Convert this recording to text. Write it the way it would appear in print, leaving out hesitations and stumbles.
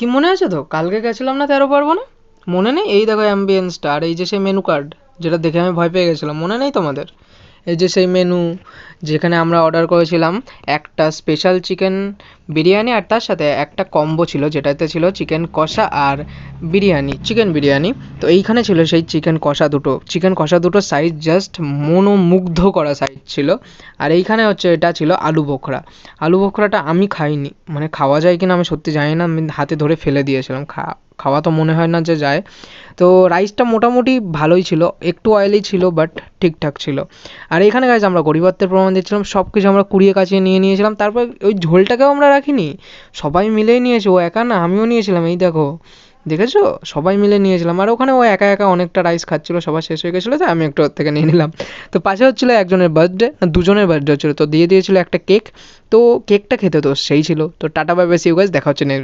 কি মনে আছে তো? কালকে গেছিলাম না 13 পার্বণে? মনে নেই? এই দেখো অ্যাম্বিয়েন্সটা, আর এই যে সেই মেনু কার্ড, যেটা দেখে আমি ভয় পেয়ে গেছিলাম, মনে নেই তোমাদের? এই যে সেই মেনু, যেখানে আমরা অর্ডার করেছিলাম একটা স্পেশাল চিকেন বিরিয়ানি, আর তার সাথে একটা কম্বো ছিল যেটাতে ছিল চিকেন কষা আর বিরিয়ানি, চিকেন বিরিয়ানি। তো এইখানে ছিল সেই চিকেন কষা দুটো সাইজ জাস্ট মনোমুগ্ধ করা সাইজ ছিল। আর এইখানে হচ্ছে এটা ছিল আলু বোখরা। আলু বোখরাটা আমি খাইনি, মানে খাওয়া যায় কিনা আমি সত্যি জানি না, আমি হাতে ধরে ফেলে দিয়েছিলাম। খাওয়া তো মনে হয় না যে যায়। তো রাইসটা মোটামুটি ভালোই ছিল, একটু অয়েলি ছিল বাট ঠিকঠাক ছিল। আর এখানে গাইজ আমরা গরিবত্বের প্রমাণ দিচ্ছিলাম, সব কিছু আমরা কুড়িয়ে কাছিয়ে নিয়ে নিয়েছিলাম, তারপর ওই ঝোলটাকেও আমরা রাখিনি, সবাই মিলেই নিয়েছি, ও একা না, আমিও নিয়েছিলাম, এই দেখো, দেখেছো, সবাই মিলে নিয়েছিলাম। আর ওখানে ও একা একা অনেকটা রাইস খাচ্ছিলো, সবার শেষ হয়ে গেছিলো, তাই আমি একটু ওর থেকে নিয়ে নিলাম। তো পাশে হচ্ছিলো একজনের বার্থডে, দুজনের বার্থডে হচ্ছিলো, তো দিয়ে দিয়েছিলো একটা কেক। তো কেকটা খেতে তো সেই ছিল। তো tata bye bye, see you guys, দেখা হচ্ছে next